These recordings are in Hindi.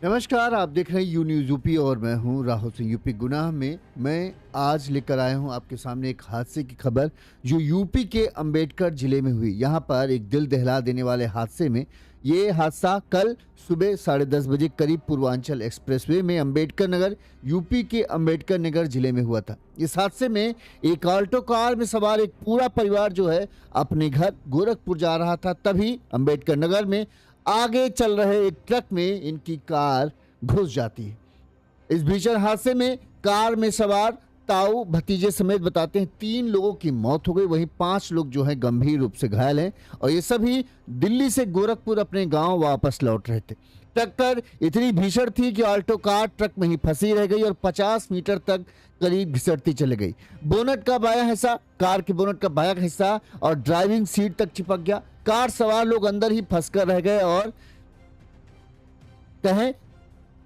नमस्कार, आप देख रहे हैं यू न्यूज़ यूपी और मैं हूं राहुल सिंह। यूपी गुनाह में मैं आज लेकर आया हूं आपके सामने एक हादसे की खबर जो यूपी के अंबेडकर जिले में हुई। यहां पर एक दिल दहला देने वाले हादसे में ये हादसा कल सुबह 10:30 बजे करीब पूर्वांचल एक्सप्रेसवे में अंबेडकर नगर यूपी के अंबेडकर नगर जिले में हुआ था। इस हादसे में एक ऑल्टो कार में सवार एक पूरा परिवार जो है अपने घर गोरखपुर जा रहा था, तभी अंबेडकर नगर में आगे चल रहे एक ट्रक में इनकी कार घुस जाती है। इस भीषण हादसे में कार में सवार ताऊ भतीजे समेत बताते हैं 3 लोगों की मौत हो गई, वहीं 5 लोग जो हैं गंभीर रूप से घायल हैं और ये सभी दिल्ली से गोरखपुर अपने गांव वापस लौट रहे थे। टक्कर इतनी भीषण थी कि ऑल्टो कार ट्रक में ही फंसी रह गई और 50 मीटर तक करीब घिसटती चली गई। बोनट का बायां हिस्सा, कार के बोनट का बायां हिस्सा और ड्राइविंग सीट तक चिपक गया। कार सवार लोग अंदर ही फंसकर रह गए और कहें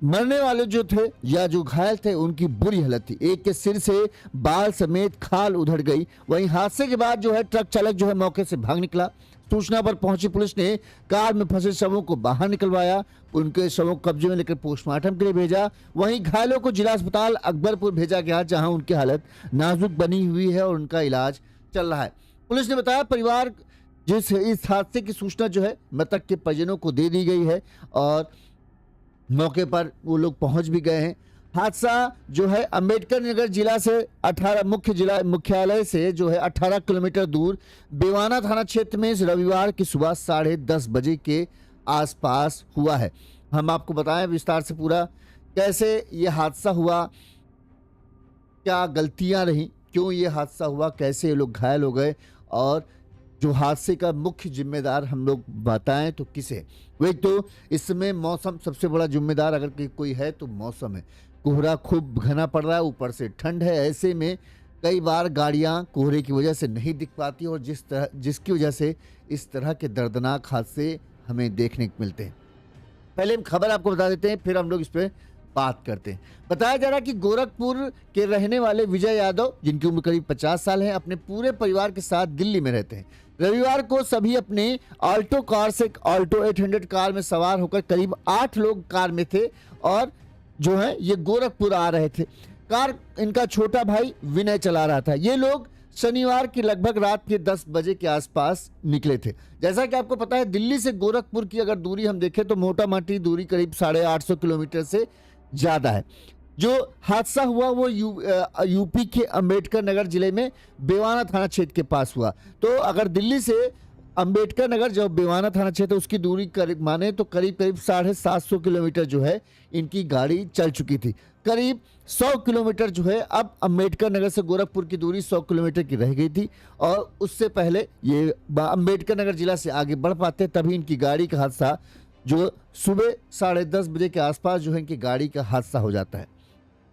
मरने वाले जो थे या जो घायल थे उनकी बुरी हालत थी। एक के सिर से बाल समेत खाल उधड़ गई। वहीं हादसे के बाद जो है ट्रक चालक जो है मौके से भाग निकला। सूचना पर पहुंची पुलिस ने कार में फंसे शवों को बाहर निकलवाया, उनके शवों को कब्जे में लेकर पोस्टमार्टम के लिए भेजा। वहीं घायलों को जिला अस्पताल अकबरपुर भेजा गया, जहां उनकी हालत नाजुक बनी हुई है और उनका इलाज चल रहा है। पुलिस ने बताया परिवार जिस इस हादसे की सूचना जो है मृतक के परिजनों को दे दी गई है और मौके पर वो लोग पहुंच भी गए हैं। हादसा जो है अंबेडकर नगर जिला से 18 मुख्यालय से जो है 18 किलोमीटर दूर बेवाना थाना क्षेत्र में इस रविवार की सुबह 10:30 बजे के आसपास हुआ है। हम आपको बताएं विस्तार से पूरा कैसे ये हादसा हुआ, क्या गलतियां रहीं, क्यों ये हादसा हुआ, कैसे ये लोग घायल हो गए और जो हादसे का मुख्य जिम्मेदार हम लोग बताएं तो किसे। वही तो इस समय मौसम सबसे बड़ा जिम्मेदार अगर कोई है तो मौसम है। कोहरा खूब घना पड़ रहा है, ऊपर से ठंड है। ऐसे में कई बार गाड़ियां कोहरे की वजह से नहीं दिख पाती और जिसकी वजह से इस तरह के दर्दनाक हादसे हमें देखने को मिलते हैं। पहले हम खबर आपको बता देते हैं, फिर हम लोग इस पर बात करते हैं। बताया जा रहा है कि गोरखपुर के रहने वाले विजय यादव, जिनकी उम्र करीब 50 साल है, अपने पूरे परिवार के साथ दिल्ली में रहते हैं। रविवार को सभी अपने ऑल्टो कार से ऑल्टो 800 कार में सवार होकर करीब 8 लोग कार में थे और जो है ये गोरखपुर आ रहे थे। कार इनका छोटा भाई विनय चला रहा था। ये लोग शनिवार की लगभग रात के 10 बजे के आसपास निकले थे। जैसा कि आपको पता है दिल्ली से गोरखपुर की अगर दूरी हम देखें तो मोटा मोटी दूरी करीब 850 किलोमीटर से ज़्यादा है। जो हादसा हुआ वो यूपी के अंबेडकर नगर जिले में बेवाना थाना क्षेत्र के पास हुआ। तो अगर दिल्ली से अंबेडकर नगर जो बेवाना थाना क्षेत्र उसकी दूरी करीब माने तो करीब 750 किलोमीटर जो है इनकी गाड़ी चल चुकी थी। करीब 100 किलोमीटर जो है अब अंबेडकर नगर से गोरखपुर की दूरी 100 किलोमीटर की रह गई थी और उससे पहले ये अंबेडकर नगर जिला से आगे बढ़ पाते, तभी इनकी गाड़ी का हादसा जो सुबह 10:30 बजे के आसपास जो है इनकी गाड़ी का हादसा हो जाता है।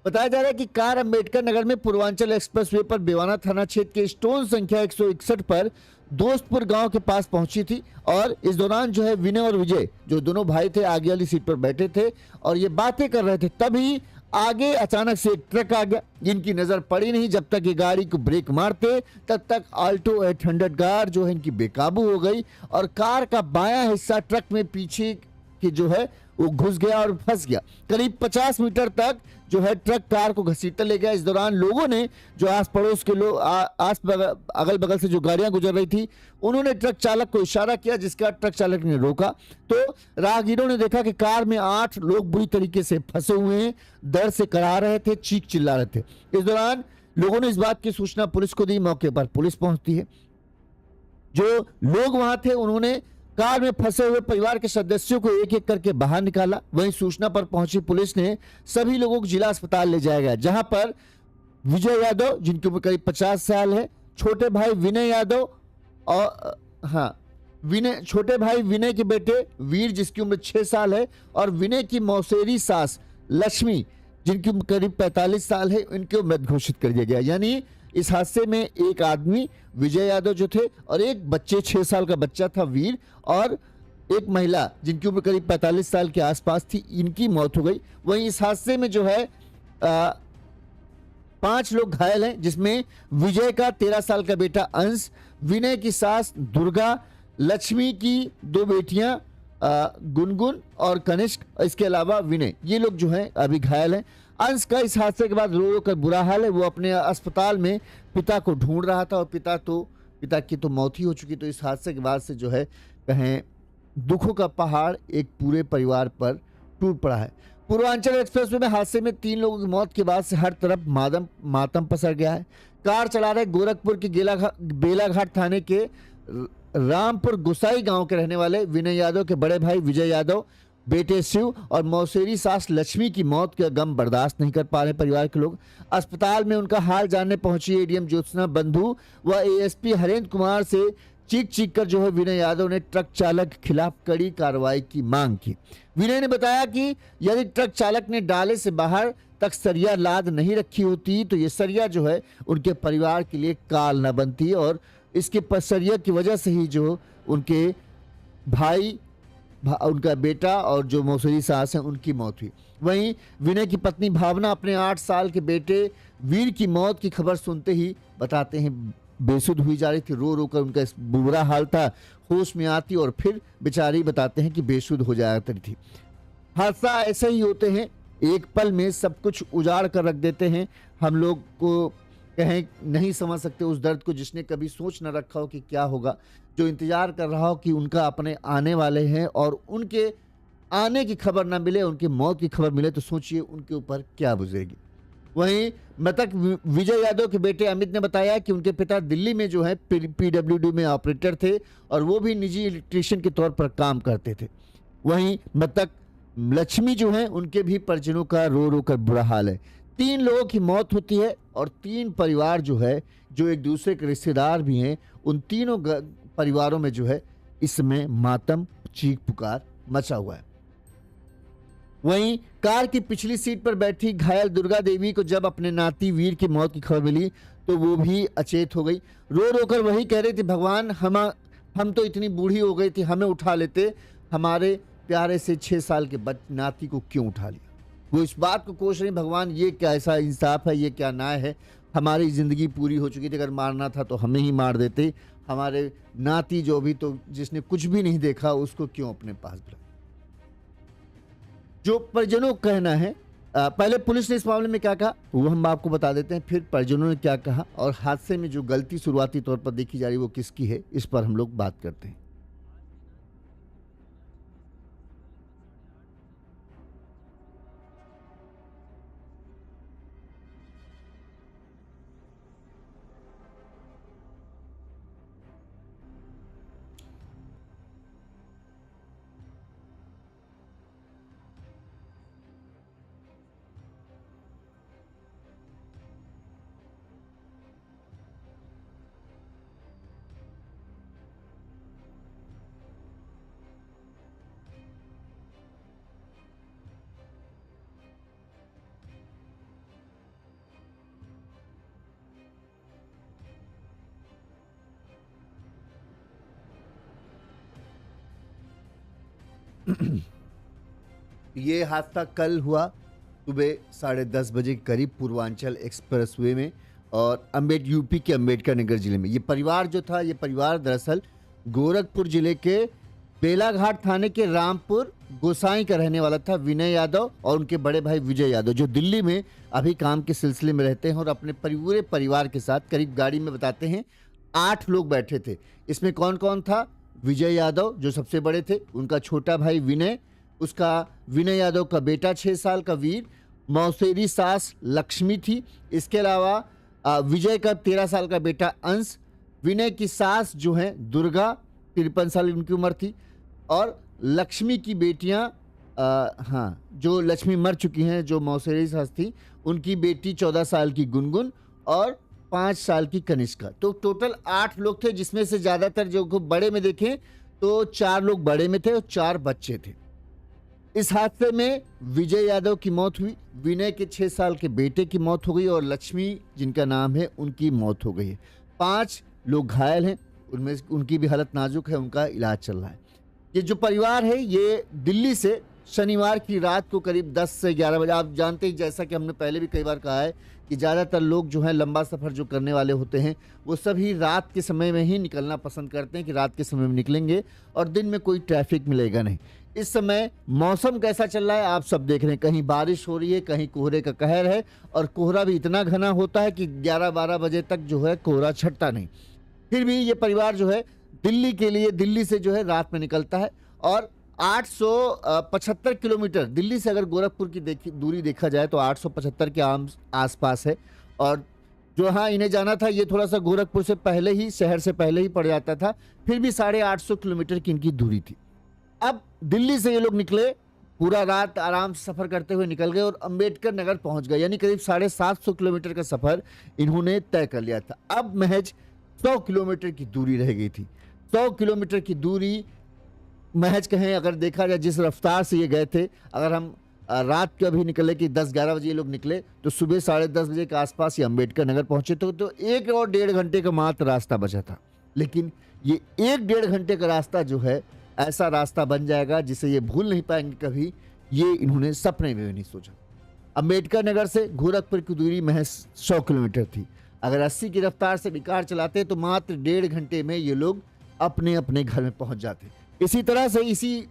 बताया जा रहा है कि कार अंबेडकर नगर में पूर्वांचल एक्सप्रेसवे पर बेवाना थाना क्षेत्र के स्टोन संख्या 161 पर दोस्तपुर गांव के पास पहुंची थी और इस दौरान जो है विनय और विजय जो दोनों भाई थे आगे वाली सीट पर बैठे थे और ये बातें कर रहे थे। तभी आगे अचानक से एक ट्रक आ गया, जिनकी नजर पड़ी नहीं। जब तक ये गाड़ी को ब्रेक मारते तब तक ऑल्टो 800 कार जो है इनकी बेकाबू हो गई और कार का बायां हिस्सा ट्रक में पीछे की जो है वो घुस गया और फंस गया। करीब 50 मीटर तक जो है ट्रक कार को घसीटता ले गया। इस दौरान लोगों ने जो आस पड़ोस के लोग अगल बगल से जो गाड़ियां गुजर रही थी उन्होंने ट्रक चालक को इशारा किया, जिसका ट्रक चालक ने रोका तो राहगीरों ने देखा कि कार में 8 लोग बुरी तरीके से फंसे हुए हैं, दर्द से कराह रहे थे, चीख चिल्ला रहे थे। इस दौरान लोगों ने इस बात की सूचना पुलिस को दी। मौके पर पुलिस पहुंचती है। जो लोग वहां थे उन्होंने कार में फंसे हुए परिवार के सदस्यों को एक एक करके बाहर निकाला। वहीं सूचना पर पहुंची पुलिस ने सभी लोगों को जिला अस्पताल ले जाया गया, जहां पर विजय यादव जिनकी उम्र करीब 50 साल है, छोटे भाई विनय यादव और छोटे भाई विनय के बेटे वीर जिसकी उम्र 6 साल है और विनय की मौसेरी सास लक्ष्मी जिनकी उम्र करीब 45 साल है, इनको मृत घोषित कर दिया गया। यानी इस हादसे में एक आदमी विजय यादव जो थे और एक बच्चे 6 साल का बच्चा था वीर और एक महिला जिनकी उम्र करीब 45 साल के आसपास थी, इनकी मौत हो गई। वहीं इस हादसे में जो है 5 लोग घायल हैं, जिसमें विजय का 13 साल का बेटा अंश, विनय की सास दुर्गा, लक्ष्मी की 2 बेटियां गुनगुन और कनिष्क, इसके अलावा विनय, ये लोग जो हैं अभी घायल हैं। अंश का इस हादसे के बाद रो रो कर बुरा हाल है। वो अपने अस्पताल में पिता को ढूंढ रहा था और पिता की तो मौत ही हो चुकी। तो इस हादसे के बाद से जो है कहें दुखों का पहाड़ एक पूरे परिवार पर टूट पड़ा है। पूर्वांचल एक्सप्रेसवे में हादसे में 3 लोगों की मौत के बाद से हर तरफ मातम पसर गया है। कार चला रहे गोरखपुर के बेलाघाट थाने के रामपुर गुसाई गांव के रहने वाले विनय यादव के बड़े भाई विजय यादव, बेटे शिव और मौसेरी सास लक्ष्मी की मौत का गम बर्दाश्त नहीं कर पा रहे परिवार के लोग। अस्पताल में उनका हाल जानने पहुंची एडीएम ज्योत्सना बंधु व एएसपी हरेंद्र कुमार से चीख कर जो है विनय यादव ने ट्रक चालक के खिलाफ कड़ी कार्रवाई की मांग की। विनय ने बताया कि यदि ट्रक चालक ने डाले से बाहर तक सरिया लाद नहीं रखी होती तो ये सरिया जो है उनके परिवार के लिए काल न बनती और इसके सरिया की वजह से ही जो उनके भाई, उनका बेटा और जो मौसेरी सास हैं उनकी मौत हुई। वहीं विनय की पत्नी भावना अपने 8 साल के बेटे वीर की मौत की खबर सुनते ही बताते हैं बेसुध हुई जा रही थी, रो रो कर उनका इस बुरा हाल था, होश में आती और फिर बेचारी बताते हैं कि बेसुध हो जाया करती थी। हादसा ऐसे ही होते हैं, एक पल में सब कुछ उजाड़ कर रख देते हैं। हम लोग को कहें नहीं समझ सकते उस दर्द को जिसने कभी सोच न रखा हो कि क्या होगा, जो इंतजार कर रहा हो कि उनका अपने आने वाले हैं और उनके आने की खबर ना मिले, उनकी मौत की खबर मिले तो सोचिए उनके ऊपर क्या गुजरेगी। वहीं मृतक विजय यादव के बेटे अमित ने बताया कि उनके पिता दिल्ली में जो है पीडब्ल्यूडी में ऑपरेटर थे और वो भी निजी इलेक्ट्रीशियन के तौर पर काम करते थे। वहीं मृतक लक्ष्मी जो है उनके भी परिजनों का रो रो कर बुरा हाल है। 3 लोगों की मौत होती है और 3 परिवार जो है जो एक दूसरे के रिश्तेदार भी हैं, उन तीनों परिवारों में जो है इस समय मातम चीख पुकार मचा हुआ है। वहीं कार की पिछली सीट पर बैठी घायल दुर्गा देवी को जब अपने नाती वीर की मौत की खबर मिली तो वो भी अचेत हो गई। रो रो कर वही कह रही थी, भगवान हम तो इतनी बूढ़ी हो गई थी, हमें उठा लेते, हमारे प्यारे से 6 साल के नाती को क्यों उठा लिया। वो इस बात को कोस रही, भगवान ये क्या ऐसा इंसाफ है, ये क्या न्याय है, हमारी ज़िंदगी पूरी हो चुकी थी, अगर मारना था तो हमें ही मार देते, हमारे नाती जो भी तो जिसने कुछ भी नहीं देखा उसको क्यों अपने पास बुलाया। जो परिजनों का कहना है, पहले पुलिस ने इस मामले में क्या कहा वो हम आपको बता देते हैं, फिर परिजनों ने क्या कहा और हादसे में जो गलती शुरुआती तौर पर देखी जा रही है वो किसकी है, इस पर हम लोग बात करते हैं। ये हादसा कल हुआ सुबह 10:30 बजे के करीब पूर्वांचल एक्सप्रेसवे में और यूपी के अंबेडकर नगर जिले में। ये परिवार जो था, ये परिवार दरअसल गोरखपुर जिले के बेलाघाट थाने के रामपुर गोसाई का रहने वाला था। विनय यादव और उनके बड़े भाई विजय यादव जो दिल्ली में अभी काम के सिलसिले में रहते हैं और अपने पूरे परिवार के साथ करीब गाड़ी में बताते हैं 8 लोग बैठे थे। इसमें कौन कौन था? विजय यादव जो सबसे बड़े थे, उनका छोटा भाई विनय, उसका विनय यादव का बेटा 6 साल का वीर, मौसेरी सास लक्ष्मी थी, इसके अलावा विजय का 13 साल का बेटा अंश, विनय की सास जो है दुर्गा 53 साल उनकी उम्र थी और लक्ष्मी की बेटियां जो लक्ष्मी मर चुकी हैं, जो मौसेरी सास थी, उनकी बेटी 14 साल की गुनगुन और 5 साल की कनिष्का। तो टोटल 8 लोग थे, जिसमें से ज़्यादातर जो बड़े में देखें तो 4 लोग बड़े में थे और 4 बच्चे थे। इस हादसे में विजय यादव की मौत हुई, विनय के 6 साल के बेटे की मौत हो गई और लक्ष्मी जिनका नाम है उनकी मौत हो गई है। 5 लोग घायल हैं, उनमें उनकी भी हालत नाजुक है, उनका इलाज चल रहा है। ये जो परिवार है ये दिल्ली से शनिवार की रात को करीब 10 से 11 बजे। आप जानते हैं, जैसा कि हमने पहले भी कई बार कहा है कि ज़्यादातर लोग जो हैं लंबा सफ़र जो करने वाले होते हैं वो सभी रात के समय में ही निकलना पसंद करते हैं कि रात के समय में निकलेंगे और दिन में कोई ट्रैफिक मिलेगा नहीं। इस समय मौसम कैसा चल रहा है आप सब देख रहे हैं, कहीं बारिश हो रही है, कहीं कोहरे का कहर है और कोहरा भी इतना घना होता है कि 11-12 बजे तक जो है कोहरा छटता नहीं। फिर भी ये परिवार जो है दिल्ली के लिए, दिल्ली से जो है रात में निकलता है और 875 किलोमीटर दिल्ली से अगर गोरखपुर की दूरी देखा जाए तो 875 के आसपास है। और जो हाँ इन्हें जाना था ये थोड़ा सा गोरखपुर से पहले ही, शहर से पहले ही पड़ जाता था, फिर भी 850 किलोमीटर की इनकी दूरी थी। अब दिल्ली से ये लोग निकले, पूरा रात आराम से सफ़र करते हुए निकल गए और अंबेडकर नगर पहुंच गए, यानी करीब 750 किलोमीटर का सफ़र इन्होंने तय कर लिया था। अब महज 100 किलोमीटर की दूरी रह गई थी। 100 किलोमीटर की दूरी महज कहें, अगर देखा जाए जिस रफ्तार से ये गए थे, अगर हम रात को अभी निकले कि 10-11 बजे ये लोग निकले तो सुबह 10:30 बजे के आसपास ये अंबेडकर नगर पहुंचे तो 1 और 1.5 घंटे का मात्र रास्ता बचा था। लेकिन ये 1-1.5 घंटे का रास्ता जो है ऐसा रास्ता बन जाएगा जिसे ये भूल नहीं पाएंगे कभी, ये इन्होंने सपने में भी नहीं सोचा। अंबेडकर नगर से गोरखपुर की दूरी महज 100 किलोमीटर थी। अगर 80 की रफ्तार से भी कार चलाते तो मात्र 1.5 घंटे में ये लोग अपने अपने घर में पहुंच जाते। इसी तरह से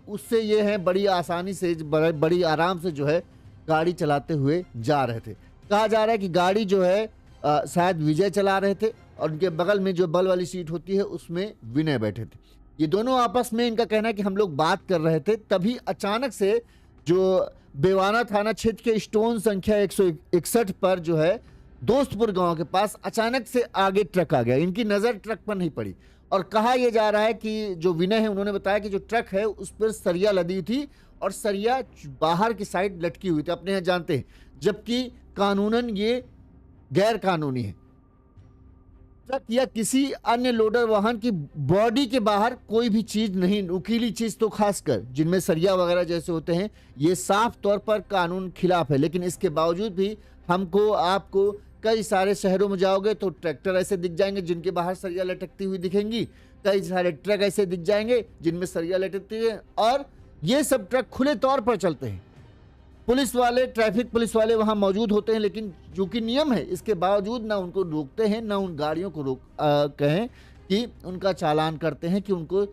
उससे ये है बड़ी आसानी से, बड़ी आराम से जो है गाड़ी चलाते हुए जा रहे थे। कहा जा रहा है कि गाड़ी जो है शायद विजय चला रहे थे और उनके बगल में जो बल वाली सीट होती है उसमें विनय बैठे थे। ये दोनों आपस में, इनका कहना है कि हम लोग बात कर रहे थे, तभी अचानक से जो बेवाना थाना क्षेत्र के स्टोन संख्या 161 पर जो है दोस्तपुर गांव के पास अचानक से आगे ट्रक आ गया। इनकी नज़र ट्रक पर नहीं पड़ी और कहा यह जा रहा है कि जो विनय है उन्होंने बताया कि जो ट्रक है उस पर सरिया लदी थी और सरिया बाहर की साइड लटकी हुई थी, अपने यहाँ जानते हैं, जबकि कानूनन ये गैर कानूनी है। ट्रक या किसी अन्य लोडर वाहन की बॉडी के बाहर कोई भी चीज नहीं, नुकीली चीज तो खासकर जिनमें सरिया वगैरह जैसे होते हैं, ये साफ तौर पर कानून खिलाफ है। लेकिन इसके बावजूद भी हमको, आपको कई सारे शहरों में जाओगे तो ट्रैक्टर ऐसे दिख जाएंगे जिनके बाहर सरिया लटकती हुई दिखेंगी, कई सारे ट्रक ऐसे दिख जाएंगे जिनमें सरिया लटकती है और ये सब ट्रक खुले तौर पर चलते हैं। पुलिस वाले, ट्रैफिक पुलिस वाले वहां मौजूद होते हैं, लेकिन जो कि नियम है इसके बावजूद ना उनको रोकते हैं, ना उन गाड़ियों को कहें कि उनका चालान करते हैं कि उनको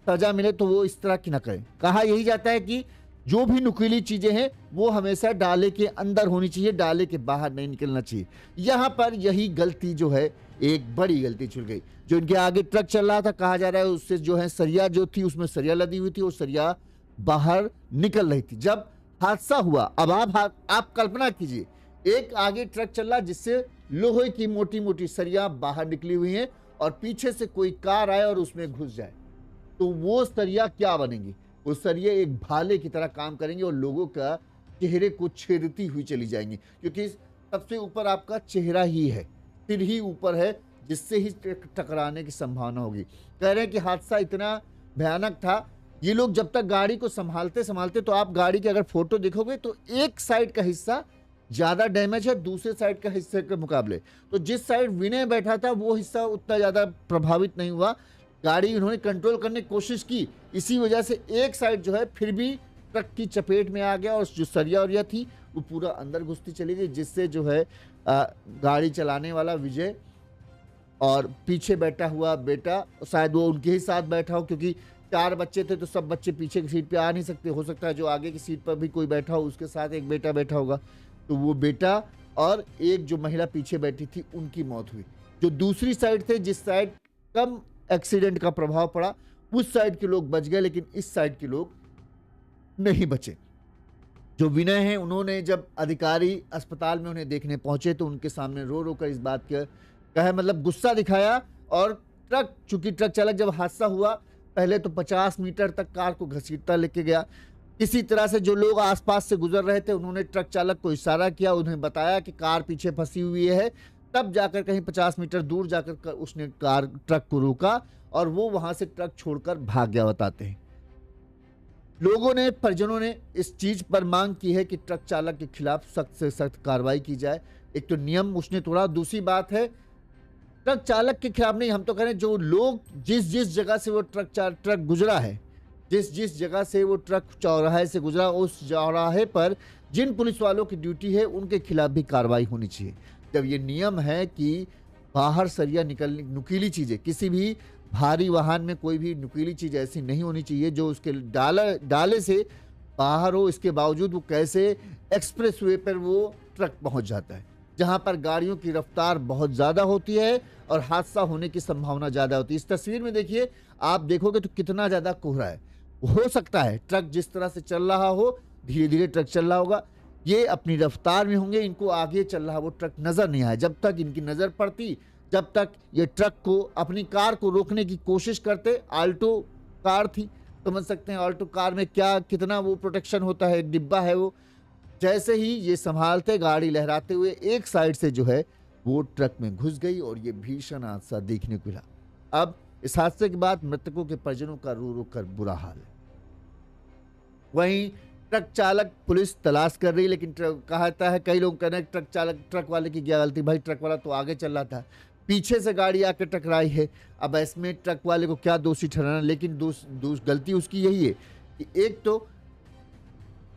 सजा मिले तो वो इस तरह की ना करें। कहा यही जाता है कि जो भी नुकीली चीजें हैं वो हमेशा डाले के अंदर होनी चाहिए, डाले के बाहर नहीं निकलना चाहिए। यहाँ पर यही गलती जो है, एक बड़ी गलती छूट गई। जो इनके आगे ट्रक चल रहा था, कहा जा रहा है उससे जो है सरिया जो थी उसमें सरिया लदी हुई थी और सरिया बाहर निकल रही थी। जब हादसा हुआ, अब आप कल्पना कीजिए, एक आगे ट्रक चल रहा जिससे लोहे की मोटी मोटी सरिया बाहर निकली हुई हैं और पीछे से कोई कार आए और उसमें घुस जाए तो वो सरिया क्या बनेंगी? वो सरिया एक भाले की तरह काम करेंगे और लोगों का चेहरे को छेदती हुई चली जाएंगी, क्योंकि सबसे ऊपर आपका चेहरा ही है, सिर ही ऊपर है, जिससे ही टकराने की संभावना होगी। कह रहे हैं कि हादसा इतना भयानक था, ये लोग जब तक गाड़ी को संभालते संभालते, तो आप गाड़ी के अगर फोटो देखोगे तो एक साइड का हिस्सा ज्यादा डैमेज है दूसरे साइड का हिस्से के मुकाबले। तो जिस साइड विनय बैठा था वो हिस्सा उतना ज्यादा प्रभावित नहीं हुआ। गाड़ी उन्होंने कंट्रोल करने की कोशिश की, इसी वजह से एक साइड जो है फिर भी ट्रक की चपेट में आ गया और जो सरिया वरिया थी वो पूरा अंदर घुसती चली गई, जिससे जो है गाड़ी चलाने वाला विजय और पीछे बैठा हुआ बेटा, शायद वो उनके ही साथ बैठा हो, क्योंकि 4 बच्चे थे तो सब बच्चे पीछे की सीट पे आ नहीं सकते, हो सकता है जो आगे की सीट पर भी कोई बैठा हो उसके साथ एक बेटा बैठा होगा, तो वो बेटा और एक जो महिला पीछे बैठी थी उनकी मौत हुई। जो दूसरी साइड थे, जिस साइड कम एक्सीडेंट का प्रभाव पड़ा, उस साइड के लोग बच गए, लेकिन इस साइड के लोग नहीं बचे। जो विनय हैं, उन्होंने जब अधिकारी अस्पताल में उन्हें देखने पहुंचे तो उनके सामने रो रो कर इस बात का कहा, मतलब गुस्सा दिखाया। और चूंकि ट्रक चालक जब हादसा हुआ पहले तो 50 मीटर तक कार को घसीटता लेके गया, किसी तरह से जो लोग आसपास से गुजर रहे थे उन्होंने ट्रक चालक को इशारा किया, उन्हें बताया कि कार पीछे फंसी हुई है, तब जाकर कहीं 50 मीटर दूर जाकर उसने ट्रक को रोका और वो वहां से ट्रक छोड़कर भाग गया, बताते हैं। लोगों ने, परिजनों ने इस चीज पर मांग की है कि ट्रक चालक के खिलाफ सख्त से सख्त कार्रवाई की जाए। एक तो नियम उसने तोड़ा, दूसरी बात है ट्रक चालक के खिलाफ नहीं, हम तो कह रहे हैं जो लोग जिस जगह से वो ट्रक गुजरा है, जिस जिस जगह से वो ट्रक चौराहे से गुजरा, उस चौराहे पर जिन पुलिस वालों की ड्यूटी है उनके खिलाफ भी कार्रवाई होनी चाहिए। जब ये नियम है कि बाहर सरिया निकलने, नुकीली चीज़ें, किसी भी भारी वाहन में कोई भी नुकीली चीज़ ऐसी नहीं होनी चाहिए जो उसके डाले से बाहर हो, इसके बावजूद वो कैसे एक्सप्रेसवे पर वो ट्रक पहुंच जाता है, जहां पर गाड़ियों की रफ्तार बहुत ज़्यादा होती है और हादसा होने की संभावना ज़्यादा होती है। इस तस्वीर में देखिए, आप देखोगे तो कितना ज़्यादा कोहरा है। हो सकता है ट्रक जिस तरह से चल रहा हो, धीरे धीरे ट्रक चल रहा होगा, ये अपनी रफ्तार में होंगे, इनको आगे चल रहा वो ट्रक नज़र नहीं आया। जब तक इनकी नज़र पड़ती, जब तक ये ट्रक को, अपनी कार को रोकने की कोशिश करते। आल्टो कार थी, समझ सकते हैं आल्टो कार में क्या कितना वो प्रोटेक्शन होता है, एक डिब्बा है वो। जैसे ही ये संभालते, गाड़ी लहराते हुए एक साइड से जो है वो ट्रक में घुस गई और ये भीषण हादसा देखने को मिला। अब इस हादसे के बाद मृतकों के परिजनों का रो रो कर बुरा हाल है। वहीं ट्रक चालक पुलिस तलाश कर रही है, लेकिन कहता है, कई लोग कह रहे हैं ट्रक वाले की क्या गलती। भाई ट्रक वाला तो आगे चल रहा था, पीछे से गाड़ी आके टकराई है। अब इसमें ट्रक वाले को क्या दोषी ठहराना, लेकिन गलती उसकी यही है कि एक तो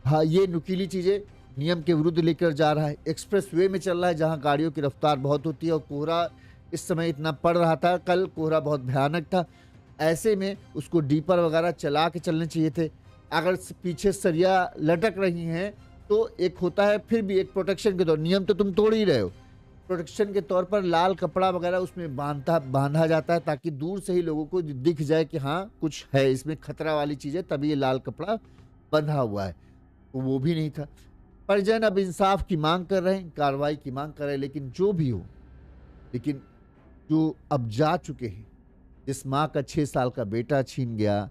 हाँ, ये नुकीली चीज़ें नियम के विरुद्ध लेकर जा रहा है, एक्सप्रेस वे में चल रहा है जहाँ गाड़ियों की रफ्तार बहुत होती है और कोहरा इस समय इतना पड़ रहा था, कल कोहरा बहुत भयानक था। ऐसे में उसको डीपर वगैरह चला के चलने चाहिए थे। अगर पीछे सरिया लटक रही हैं तो एक होता है, फिर भी एक प्रोटेक्शन के तौर, नियम तो तुम तोड़ ही रहे हो, प्रोटेक्शन के तौर पर लाल कपड़ा वगैरह उसमें बांधा जाता है ताकि दूर से ही लोगों को दिख जाए कि हाँ कुछ है इसमें खतरा वाली चीज़ है, तभी ये लाल कपड़ा बंधा हुआ है। तो वो भी नहीं था। परिजन अब इंसाफ की मांग कर रहे हैं, कार्रवाई की मांग कर रहे हैं, लेकिन जो भी हो, लेकिन जो अब जा चुके हैं, जिस माँ का 6 साल का बेटा छीन गया,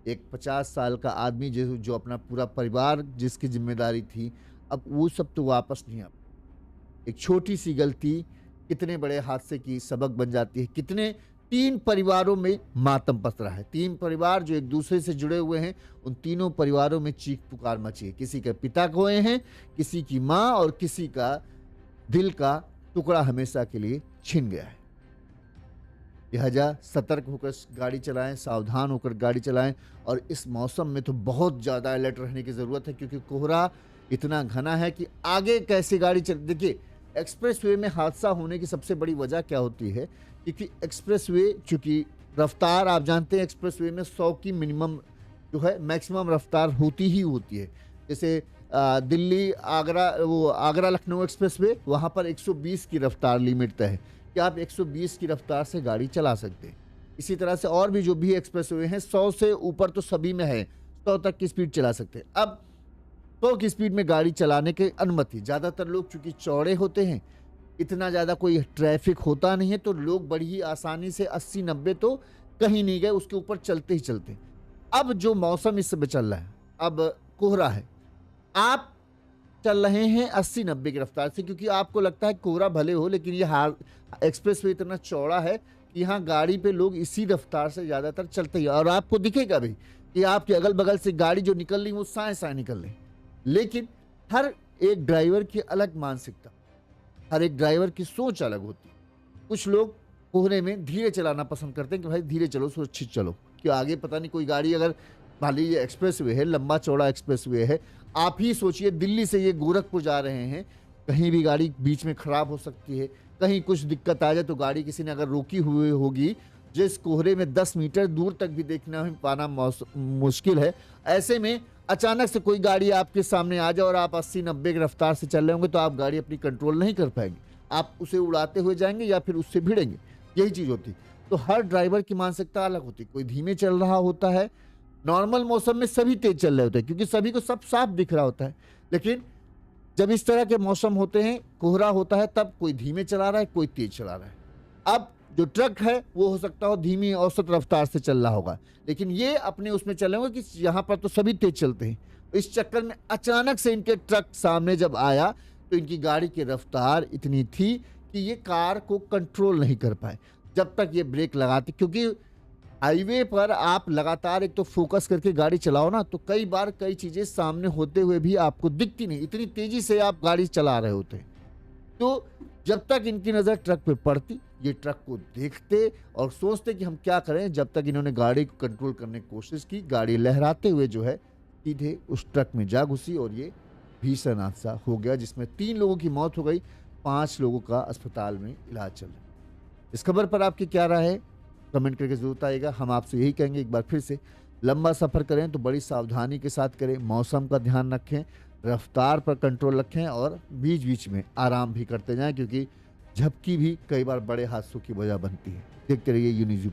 एक 50 साल का आदमी जो अपना पूरा परिवार जिसकी जिम्मेदारी थी, अब वो सब तो वापस नहीं आ। एक छोटी सी गलती कितने बड़े हादसे की सबक बन जाती है। कितने 3 परिवारों में मातम पसरा है। 3 परिवार जो एक दूसरे से जुड़े हुए हैं, उन तीनों परिवारों में चीख पुकार मची है। किसी के पिता खोए हैं, किसी की माँ और किसी का दिल का टुकड़ा हमेशा के लिए छिन गया है। लिहाजा सतर्क होकर गाड़ी चलाएं, सावधान होकर गाड़ी चलाएं और इस मौसम में तो बहुत ज़्यादा अलर्ट रहने की ज़रूरत है, क्योंकि कोहरा इतना घना है कि आगे कैसे गाड़ी चल। देखिए, एक्सप्रेसवे में हादसा होने की सबसे बड़ी वजह क्या होती है, क्योंकि एक्सप्रेसवे, चूँकि रफ्तार आप जानते हैं एक्सप्रेसवे में 100 की मिनिमम जो है मैक्सिमम रफ्तार होती ही होती है। जैसे दिल्ली आगरा, वो आगरा लखनऊ एक्सप्रेसवे, वहाँ पर 120 की रफ्तार लिमिट तय है कि आप 120 की रफ्तार से गाड़ी चला सकते हैं। इसी तरह से और भी जो भी एक्सप्रेसवे हैं, 100 से ऊपर तो सभी में है, 100 तक की स्पीड चला सकते हैं। अब 100 की स्पीड में गाड़ी चलाने की अनुमति, ज़्यादातर लोग चूँकि चौड़े होते हैं, इतना ज़्यादा कोई ट्रैफिक होता नहीं है, तो लोग बड़ी ही आसानी से 80-90 तो कहीं नहीं गए, उसके ऊपर चलते ही चलते। अब जो मौसम इस समय चल रहा है, अब कोहरा है, आप चल रहे हैं 80-90 की रफ्तार से, क्योंकि आपको लगता है कोहरा भले हो, लेकिन ये एक्सप्रेसवे इतना चौड़ा है कि यहाँ गाड़ी पे लोग इसी रफ्तार से ज़्यादातर चलते हैं। और आपको दिखेगा भी कि आपके अगल बगल से गाड़ी जो निकल रही वो साए साए निकल रही। लेकिन हर एक ड्राइवर की अलग मानसिकता, हर एक ड्राइवर की सोच अलग होती है। कुछ लोग कोहरे में धीरे चलाना पसंद करते हैं कि भाई धीरे चलो, सुरक्षित चलो, कि आगे पता नहीं कोई गाड़ी, अगर मान लीजिए एक्सप्रेसवे है, लंबा चौड़ा एक्सप्रेसवे है, आप ही सोचिए दिल्ली से ये गोरखपुर जा रहे हैं, कहीं भी गाड़ी बीच में खराब हो सकती है, कहीं कुछ दिक्कत आ जाए तो गाड़ी किसी ने अगर रोकी हुई होगी, जिस कोहरे में 10 मीटर दूर तक भी देखना पाना मुश्किल है। ऐसे में अचानक से कोई गाड़ी आपके सामने आ जाए और आप 80-90 की रफ्तार से चल रहे होंगे, तो आप गाड़ी अपनी कंट्रोल नहीं कर पाएंगे, आप उसे उड़ाते हुए जाएंगे या फिर उससे भिड़ेंगे, यही चीज़ होती। तो हर ड्राइवर की मानसिकता अलग होती, कोई धीमे चल रहा होता है। नॉर्मल मौसम में सभी तेज चल रहे होते हैं, क्योंकि सभी को सब साफ दिख रहा होता है, लेकिन जब इस तरह के मौसम होते हैं, कोहरा होता है, तब कोई धीमे चला रहा है, कोई तेज चला रहा है। अब जो ट्रक है वो हो सकता हो धीमी औसत रफ्तार से चल रहा होगा, लेकिन ये अपने उसमें चले होंगे कि यहाँ पर तो सभी तेज चलते हैं। इस चक्कर में अचानक से इनके ट्रक सामने जब आया तो इनकी गाड़ी की रफ्तार इतनी थी कि ये कार को कंट्रोल नहीं कर पाए जब तक ये ब्रेक लगाते। क्योंकि हाईवे पर आप लगातार एक तो फोकस करके गाड़ी चलाओ ना, तो कई बार कई चीज़ें सामने होते हुए भी आपको दिखती नहीं, इतनी तेज़ी से आप गाड़ी चला रहे होते हैं। तो जब तक इनकी नज़र ट्रक पे पड़ती, ये ट्रक को देखते और सोचते कि हम क्या करें। जब तक इन्होंने गाड़ी को कंट्रोल करने की कोशिश की, गाड़ी लहराते हुए जो है सीधे उस ट्रक में जा घुसी और ये भीषण हादसा हो गया, जिसमें 3 लोगों की मौत हो गई, 5 लोगों का अस्पताल में इलाज चल रहा है। इस खबर पर आपकी क्या राय है? कमेंट करके ज़रूर बताइएगा। हम आपसे यही कहेंगे, एक बार फिर से लंबा सफ़र करें तो बड़ी सावधानी के साथ करें, मौसम का ध्यान रखें, रफ्तार पर कंट्रोल रखें और बीच-बीच में आराम भी करते जाएँ, क्योंकि झपकी भी कई बार बड़े हादसों की वजह बनती है। देखते रहिए यूनिज़